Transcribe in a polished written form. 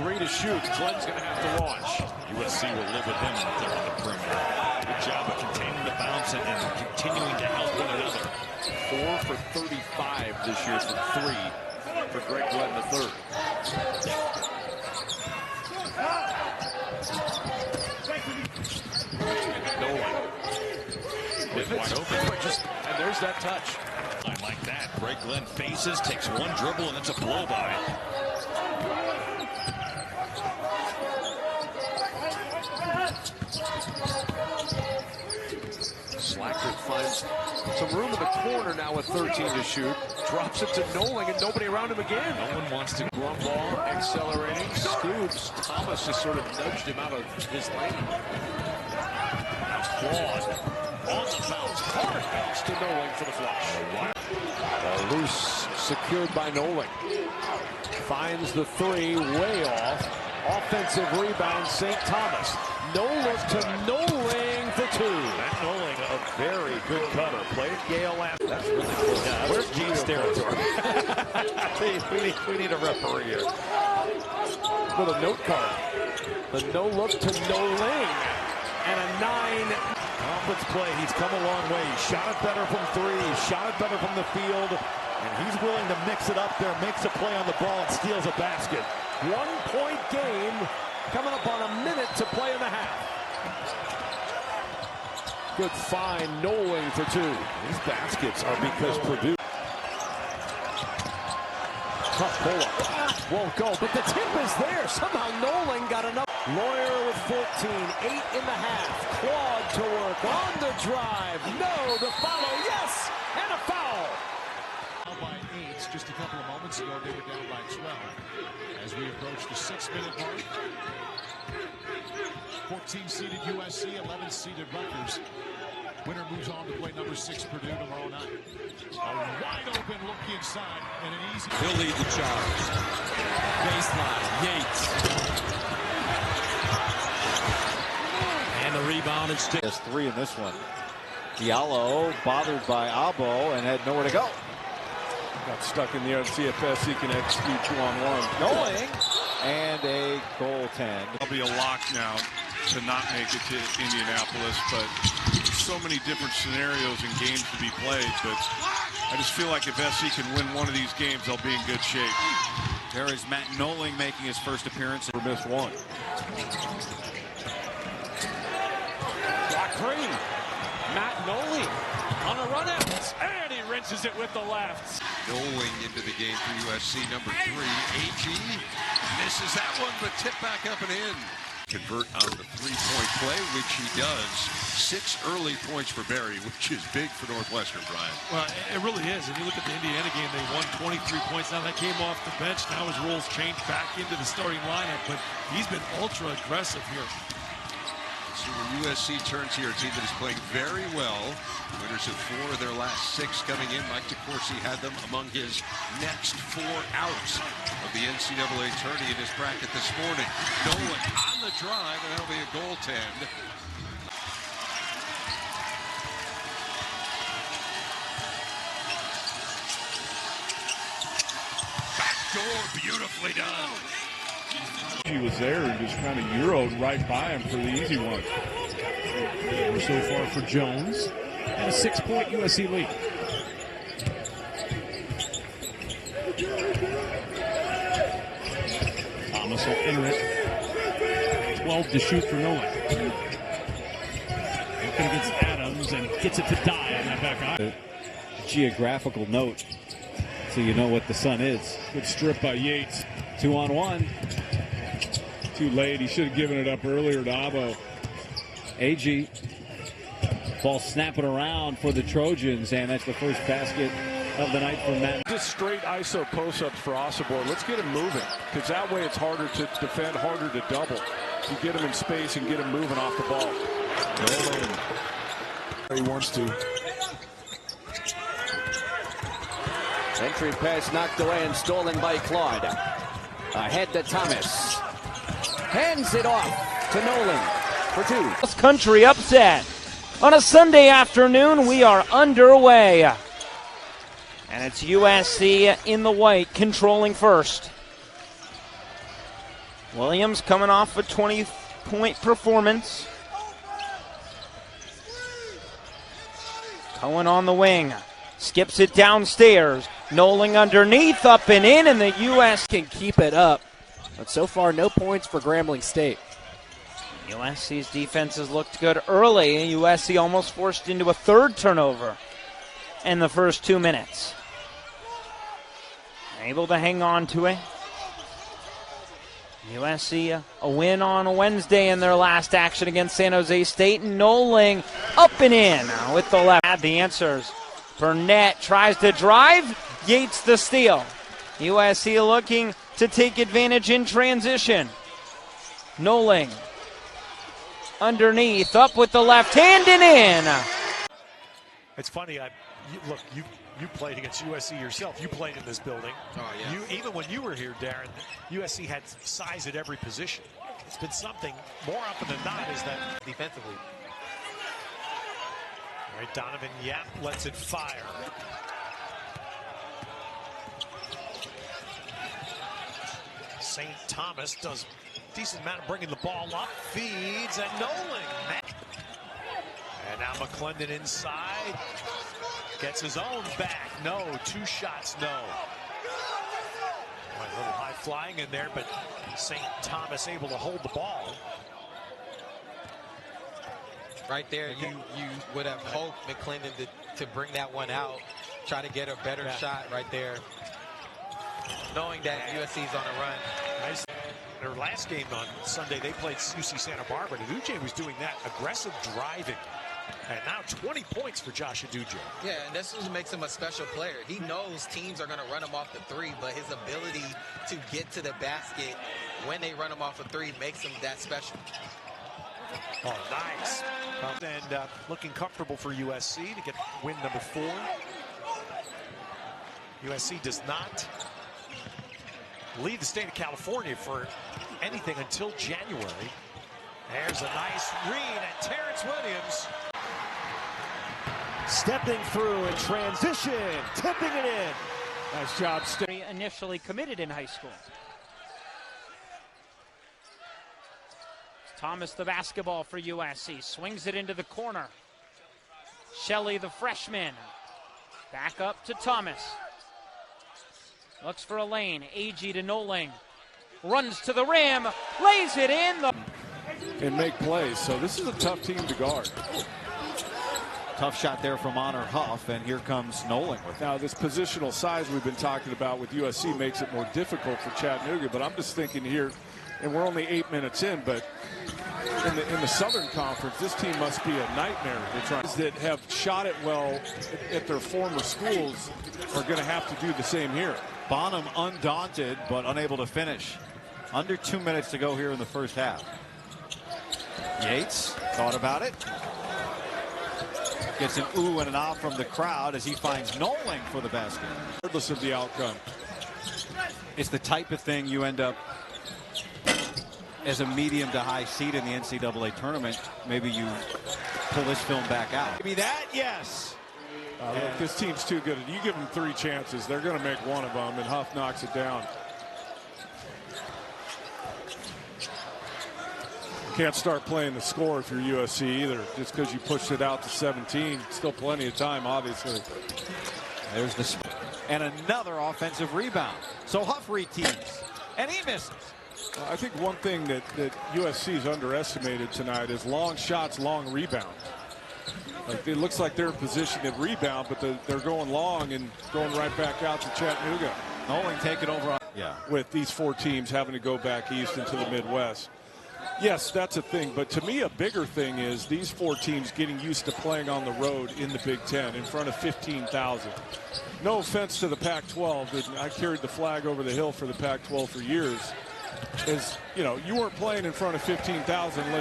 3 to shoot. Glenn's going to have to launch. USC will live with him out there on the perimeter. Good job of containing the bounce and continuing to help one another. 4 for 35 this year from 3 for Greg Glenn III. Knowling. Wide open. And there's that touch. I like that. Greg Glenn faces, takes one dribble, and it's a blow by. Slacker finds some room in the corner now with 13 to shoot. Drops it to Knowling and nobody around him again. No one wants to. Run ball, accelerating, scoops. Thomas just sort of nudged him out of his lane. Now Claude on the bounce. Hard bounce to Knowling for the flush. Loose, secured by Knowling. Finds the 3, way off. Offensive rebound, St. Thomas. No look to Knowling for 2. Matt Knowling, a very good cutter. Played Yale last. That's really cool. Yeah, where's Gene's territory? we need a referee here. With a note card. The no look to Knowling. And a 9. Conference play, he's come a long way. He shot it better from 3. He shot it better from the field. And he's willing to mix it up there, makes a play on the ball, and steals a basket. 1-point game coming up on a minute to play in the half. Good find, Knowling for 2. These baskets are because Purdue. Tough pull-up. Won't go, but the tip is there. Somehow Knowling got enough. Lawyer with 14, 8 in the half. Claude to work on the drive. No, the follow, yes, and a foul. By 8 just a couple of moments ago. They were down by 12 as we approach the 6-minute mark. 14-seeded USC, 11-seeded Rutgers. Winner moves on to play number 6 Purdue tomorrow night. A wide open look inside and an easy. He'll lead the charge. Baseline, Yates. And the rebound and stick. Has 3 in this one. Diallo bothered by Abo and had nowhere to go. Got stuck in the air to see if SC can execute 2-on-1. Knowling and a goaltend. It'll be a lock now to not make it to Indianapolis, but so many different scenarios and games to be played. But I just feel like if SC can win one of these games, they'll be in good shape. There is Matt Knowling making his first appearance. Missed 1. Block 3. Matt Knowling on a run out, and he wrenches it with the left. Knowling into the game for USC, number 3. AG misses that one, but tip back up and in. Convert on the 3-point play, which he does. 6 early points for Barry, which is big for Northwestern, Brian. Well, it really is. If you look at the Indiana game, they won 23 points. Now that came off the bench. Now his roles changed back into the starting lineup, but he's been ultra aggressive here. So when USC turns here, a team that is playing very well. Winners of 4 of their last 6 coming in. Mike DeCourcy had them among his next 4 outs of the NCAA tourney in his bracket this morning. Knowling on the drive, and that'll be a goaltend. Backdoor, beautifully done. He was there and just kind of Euroed right by him for the easy one. So far for Jones, and a 6-point USC lead. Thomas will enter it. 12 to shoot for Knowling. Looking against Adams and gets it to die on that back eye. Geographical note, so you know what the sun is. Good strip by Yates. 2-on-1. Too late. He should have given it up earlier to Abo. AG. Ball snapping around for the Trojans, and that's the first basket of the night from Matt. Just straight ISO post-ups for Osibor. Let's get him moving, because that way it's harder to defend, harder to double. You get him in space and get him moving off the ball. He wants to. Entry pass knocked away and stolen by Claude. Ahead to Thomas. Hands it off to Knowling for 2. Country upset. On a Sunday afternoon, we are underway. And it's USC in the white, controlling first. Williams coming off a 20-point performance. Cohen on the wing. Skips it downstairs. Knowling underneath, up and in, and the U.S. can keep it up. But so far, no points for Grambling State. USC's defense has looked good early. USC almost forced into a third turnover in the first 2 minutes. Able to hang on to it. USC a win on Wednesday in their last action against San Jose State. Knowling up and in with the left. Had the answers. Burnett tries to drive. Yates the steal. USC looking to take advantage in transition. Knowling underneath, up with the left hand and in. It's funny. You played against USC yourself. You played in this building. Oh, yeah. Even when you were here, Darren, USC had size at every position. It's been something more often than not is that defensively. All right, Donovan Yap lets it fire. St. Thomas does a decent amount of bringing the ball up, feeds, and Knowling. And now McClendon inside. Gets his own back. No. 2 shots, no. A little high flying in there, but St. Thomas able to hold the ball. Right there, you would have hoped McClendon to bring that one out, try to get a better shot right there, knowing that USC's on a run. Nice. Their last game on Sunday, they played UC Santa Barbara. Aduje was doing that aggressive driving. And now 20 points for Josh Aduje. Yeah, and that's what makes him a special player. He knows teams are going to run him off the 3, but his ability to get to the basket when they run him off a 3 makes him that special. Oh, nice. And looking comfortable for USC to get win number 4. USC does not leave the state of California for anything until January. There's a nice read, and Terrence Williams stepping through in transition, tipping it in. Nice job. Initially committed in high school. Thomas the basketball for USC. Swings it into the corner. Shelley the freshman. Back up to Thomas. Looks for a lane. AG to Knowling. Runs to the rim. Lays it in. And make plays. So this is a tough team to guard. Tough shot there from Honor Huff, and here comes Knowling with it. Now, this positional size we've been talking about with USC makes it more difficult for Chattanooga, but I'm just thinking here, and we're only 8 minutes in, but in the Southern Conference, this team must be a nightmare. That have shot it well at their former schools are going to have to do the same here. Bonham undaunted, but unable to finish. Under 2 minutes to go here in the first half. Yates thought about it. Gets an ooh and an ah from the crowd as he finds Knowling for the basket. Regardless of the outcome. It's the type of thing you end up as a medium to high seed in the NCAA tournament. Maybe you pull this film back out. Maybe that, yes. Look, this team's too good. You give them 3 chances, they're going to make one of them, and Huff knocks it down. Can't start playing the score if you're USC either, just because you pushed it out to 17. Still plenty of time, obviously. There's the and another offensive rebound. So Huff reteams, and he misses. I think one thing that USC's underestimated tonight is long shots, long rebound. Like, it looks like they're in position to rebound, but they're going long and going right back out to Chattanooga. Knowling taking over with these 4 teams having to go back east into the Midwest. Yes, that's a thing, but to me a bigger thing is these 4 teams getting used to playing on the road in the Big Ten in front of 15,000. No offense to the Pac-12, I carried the flag over the hill for the Pac-12 for years. As you know, you weren't playing in front of 15,000.